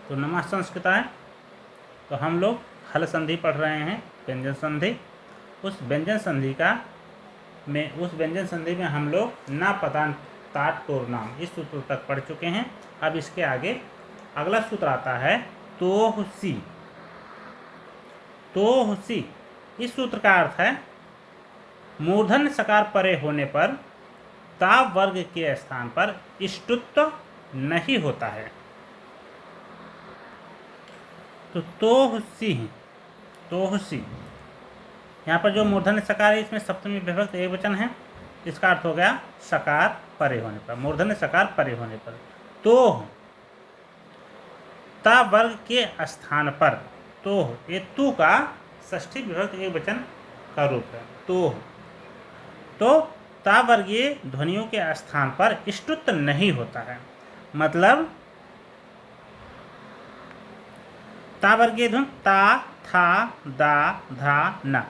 तो नमः संस्कृताय। तो हम लोग हल संधि पढ़ रहे हैं, व्यंजन संधि। उस व्यंजन संधि में हम लोग ना पदांत तात टोर नाम इस सूत्र तक पढ़ चुके हैं। अब इसके आगे अगला सूत्र आता है तोहसी। तोहसी इस सूत्र का अर्थ है मूर्धन्य सकार परे होने पर ता वर्ग के स्थान पर इष्टुत्व नहीं होता है। तो तोहसी यहाँ पर जो मूर्धन्य सकार है इसमें सप्तमी विभक्त एकवचन है। इसका अर्थ हो गया सकार परे होने पर, मूर्धन्य सकार परे होने पर। तोह ता वर्ग के स्थान पर, तोह ये तू का षष्ठी विभक्त एकवचन का रूप है तोह। तो ता वर्गीय ध्वनियों के स्थान पर इष्टुत्व नहीं होता है। मतलब ता वर्गीय ध्वनि ता, था, दा, धा, न,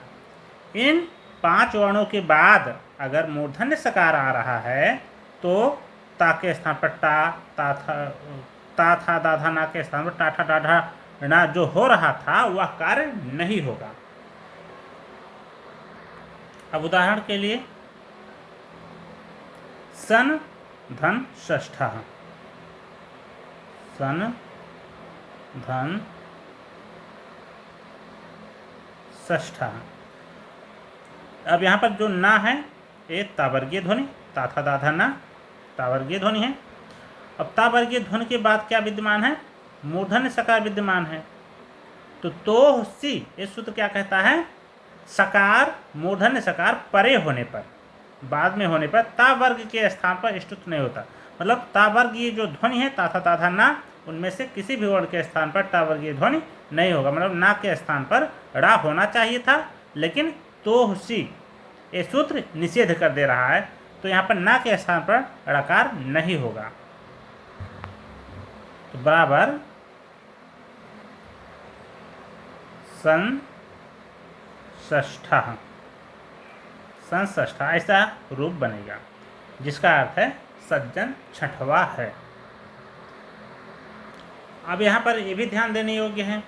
इन 5 वर्णों के बाद अगर मूर्धन्य सकार आ रहा है तो ता के स्थान पर टा, ता था, दा था, ना के स्थान पर टा, ठा, डा, ढा, ना जो हो रहा था वह कार्य नहीं होगा। अब उदाहरण के लिए सन धन षष्ठा, सन धन षष्ठा। अब यहाँ पर जो ना है ये तावर्गीय ध्वनि, ता था दा था ना तावर्गीय ध्वनि है। अब तावर्गीय ध्वनि के बाद क्या विद्यमान है? मूर्धन्य सकार विद्यमान है। तो तोहसी ये सूत्र क्या कहता है? सकार मूर्धन्य सकार परे होने पर, बाद में होने पर ता वर्ग के स्थान पर इष्टुत्व नहीं होता। मतलब ता वर्गीय जो ध्वनि है ता था दा था ना, उनमें से किसी भी वर्ण के स्थान पर ता वर्गीय ध्वनि नहीं होगा। मतलब ना के स्थान पर ड़ा होना चाहिए था, लेकिन तोहसी ये सूत्र निषेध कर दे रहा है। तो यहाँ पर ना के स्थान पर ड़कार नहीं होगा। तो बराबर संषष्ठा ऐसा रूप बनेगा, जिसका अर्थ है सज्जन छठवा है। अब यहाँ पर ये भी ध्यान देने योग्य है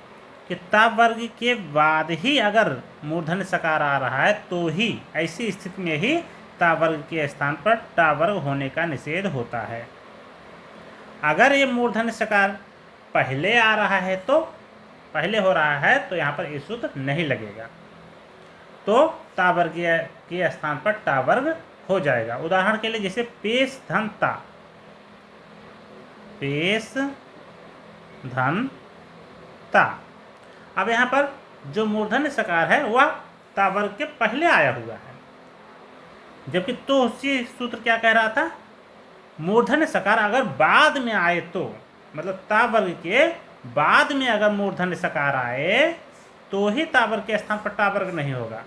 कि ता वर्ग के बाद ही अगर मूर्धन्य सकार आ रहा है तो ही ऐसी स्थिति में ही ता वर्ग के स्थान पर टा वर्ग होने का निषेध होता है। अगर ये मूर्धन्य सकार पहले आ रहा है तो पहले हो रहा है तो यहाँ पर ये सूत्र नहीं लगेगा, तो ता वर्ग के स्थान पर टा वर्ग हो जाएगा। उदाहरण के लिए जैसे पेश धन ता, पेश धन ता। अब यहाँ पर जो मूर्धन्य सकार है वह ता वर्ग के पहले आया हुआ है, जबकि तोहसी सूत्र क्या कह रहा था? मूर्धन्य सकार अगर बाद में आए तो, मतलब ता वर्ग के बाद में अगर मूर्धन्य सकार आए तो ही ता वर्ग के स्थान पर टा वर्ग नहीं होगा।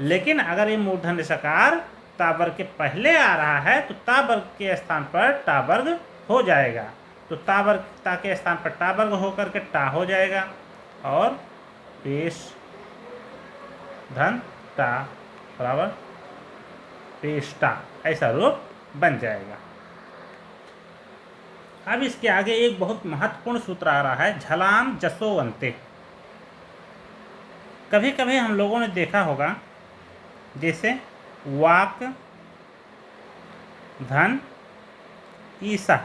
लेकिन अगर ये मूर्धन्य सकार ता वर्ग के पहले आ रहा है तो ता वर्ग के स्थान पर टा वर्ग हो जाएगा। तो ता वर्ग ता के स्थान पर टा वर्ग होकर के टा हो जाएगा और पेश धन टा बराबर पेष्टा ऐसा रूप बन जाएगा। अब इसके आगे एक बहुत महत्वपूर्ण सूत्र आ रहा है झलाम जसो अंते। कभी कभी हम लोगों ने देखा होगा जैसे वाक धन ईसा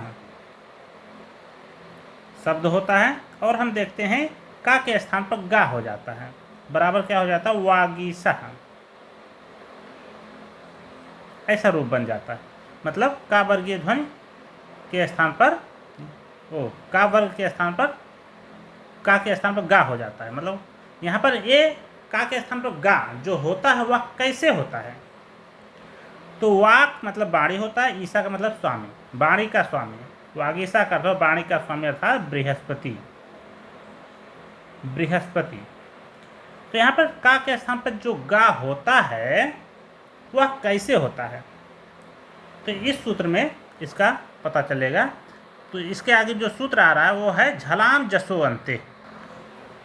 शब्द होता है और हम देखते हैं का के स्थान पर गा हो जाता है, बराबर क्या हो जाता है? वागीसा ऐसा रूप बन जाता है। मतलब का वर्गीय ध्वनि के स्थान पर का वर्ग के स्थान पर का के स्थान पर गा हो जाता है। मतलब यहाँ पर ये का के स्थान पर गा जो होता है वह कैसे होता है? तो वाक मतलब बाणी होता है, ईसा का मतलब स्वामी, बाणी का स्वामी, वागीसा का अर्थ बाणी का स्वामी अर्थात बृहस्पति। बृहस्पति तो यहाँ पर का के स्थान पर जो गा होता है वह कैसे होता है? तो इस सूत्र में इसका पता चलेगा। तो इसके आगे जो सूत्र आ रहा है वो है झलाम जसो अंते।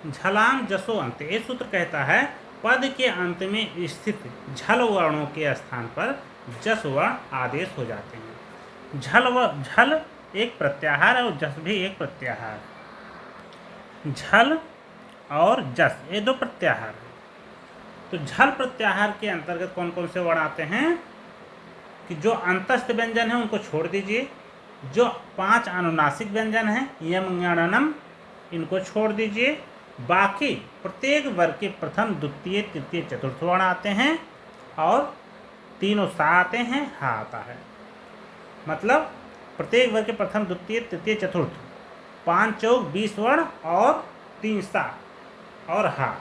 झलाम जसो अंते ये सूत्र कहता है पद के अंत में स्थित झल वर्णों के स्थान पर जस वर्ण आदेश हो जाते हैं। झल एक प्रत्याहार है और जस भी एक प्रत्याहार। झल और जस, ये दो प्रत्याहार हैं। तो झल प्रत्याहार के अंतर्गत कौन कौन से वर्ण आते हैं कि जो अंतस्थ व्यंजन है उनको छोड़ दीजिए, जो 5 अनुनासिक व्यंजन हैं यम ञ इनको छोड़ दीजिए, बाकी प्रत्येक वर्ग के प्रथम द्वितीय तृतीय चतुर्थ वर्ण आते हैं और तीनों सा आते हैं, हा आता है। मतलब प्रत्येक वर्ग के प्रथम द्वितीय तृतीय चतुर्थ 5 चौक 20 वर्ण और 3 सा और हा,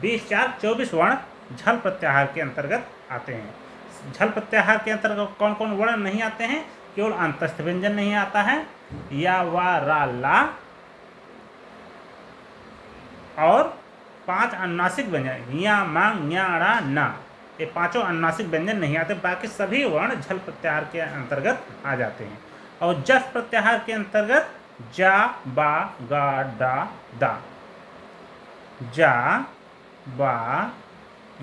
20 4 24 वर्ण झल प्रत्याहार के अंतर्गत आते हैं। झल प्रत्याहार के अंतर्गत कौन कौन वर्ण नहीं आते हैं? केवल अंतस्थ व्यंजन नहीं आता है, या वा रा ला और 5 अनुनासिक व्यंजन या मा ञा रा ना, ये 5 अनुनासिक व्यंजन नहीं आते। बाकी सभी वर्ण झल प्रत्याहार के अंतर्गत आ जाते हैं। और जस प्रत्याहार के अंतर्गत जा बा गा डा दा, जा बा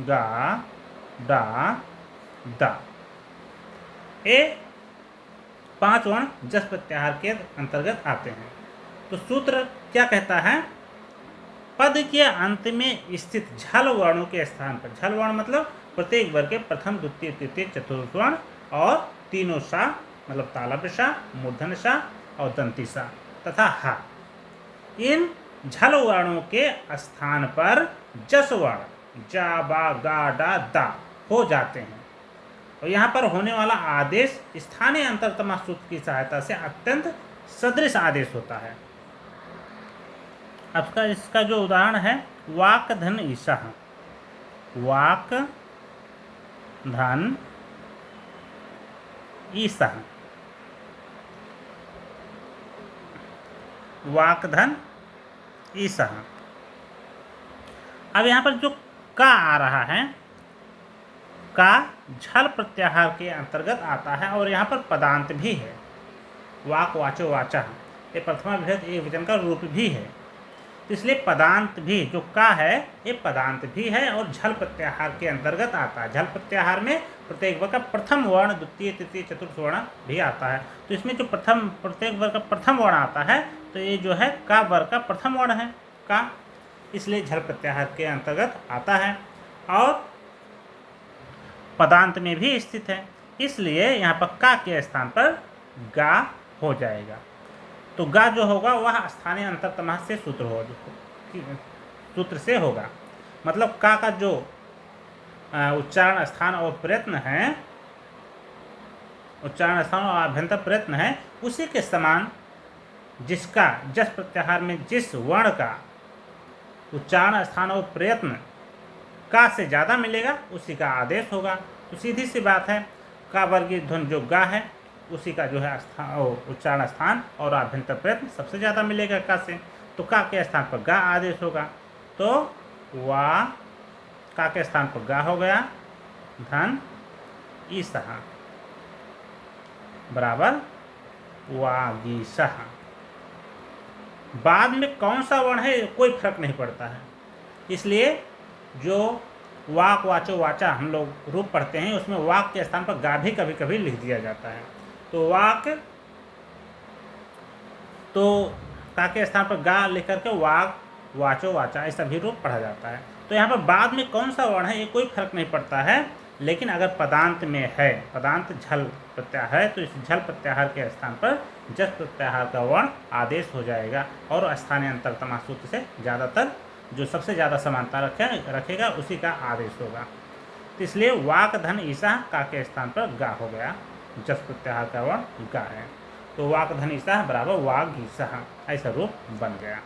गा डा दा, ये 5 वर्ण जस प्रत्याहार के अंतर्गत आते हैं। तो सूत्र क्या कहता है? पद के अंत में स्थित झल वर्णों के स्थान पर, झल वर्ण मतलब प्रत्येक वर्ग के प्रथम द्वितीय तृतीय चतुर्थ वर्ण और तीनों सा मतलब तालव्य सा, मूर्धन्य सा और दंती सा तथा हा, इन झल वर्णों के स्थान पर जस वर्ण जा बा गा डा दा हो जाते हैं। और यहाँ पर होने वाला आदेश स्थानीय अंतरतमा सूत्र की सहायता से अत्यंत सदृश आदेश होता है। अब इसका जो उदाहरण है, वाक धन ईसा, वाक धन ईसा, वाक धन ईसा। अब यहाँ पर जो का आ रहा है, का झल प्रत्याहार के अंतर्गत आता है और यहाँ पर पदांत भी है। वाक वाचो वाचा, ये प्रथमा विभक्त एक वचन का रूप भी है, तो इसलिए पदांत भी जो का है ये पदांत भी है और झल प्रत्याहार के अंतर्गत आता है। झल प्रत्याहार में प्रत्येक वर्ग का प्रथम वर्ण द्वितीय तृतीय चतुर्थ वर्ण भी आता है। तो इसमें जो प्रत्येक वर्ग का प्रथम वर्ण आता है, तो ये जो है का वर्ग का प्रथम वर्ण है का, इसलिए झल प्रत्याहार के अंतर्गत आता है और पदांत में भी स्थित है, इसलिए यहाँ पर का के स्थान पर गा हो जाएगा। तो गा जो होगा वह स्थानीय अंतरतमा से सूत्र से होगा। मतलब का जो उच्चारण स्थान और प्रयत्न है, उच्चारण स्थान और आभ्यंतर प्रयत्न है, उसी के समान जिसका जस प्रत्याहार में जिस वर्ण का उच्चारण स्थान और प्रयत्न का से ज़्यादा मिलेगा उसी का आदेश होगा। तो सीधी सी बात है, का वर्गीय ध्वनि जो गा है उसी का जो है उच्चारण स्थान और आभ्यंतर प्रयत्न सबसे ज़्यादा मिलेगा का से, तो का के स्थान पर गा आदेश होगा। तो वा का के स्थान पर गा हो गया, धन ईसा बराबर वागीसह। बाद में कौन सा वर्ण है कोई फर्क नहीं पड़ता है, इसलिए जो वाक वाचो वाचा हम लोग रूप पढ़ते हैं उसमें वाक के स्थान पर गा भी कभी कभी लिख दिया जाता है। तो वाक, तो का के स्थान पर गा लिख करके वाक वाचो वाचा ऐसा भी रूप पढ़ा जाता है। तो यहाँ पर बाद में कौन सा वर्ण है ये कोई फर्क नहीं पड़ता है, लेकिन अगर पदांत में है, पदांत झल प्रत्याहार है, तो इस झल प्रत्याहार के स्थान पर जस प्रत्याहार का वर्ण आदेश हो जाएगा और स्थानीय अंतरतमा सूत्र से ज़्यादातर जो सबसे ज़्यादा समानता रखेगा उसी का आदेश होगा। तो इसलिए वाक धन ईसा का के स्थान पर गा हो गया, जस प्रत्याहार का वर्ण गा है, तो वाक धन ईसा बराबर वाग ईसा ऐसा रूप बन गया।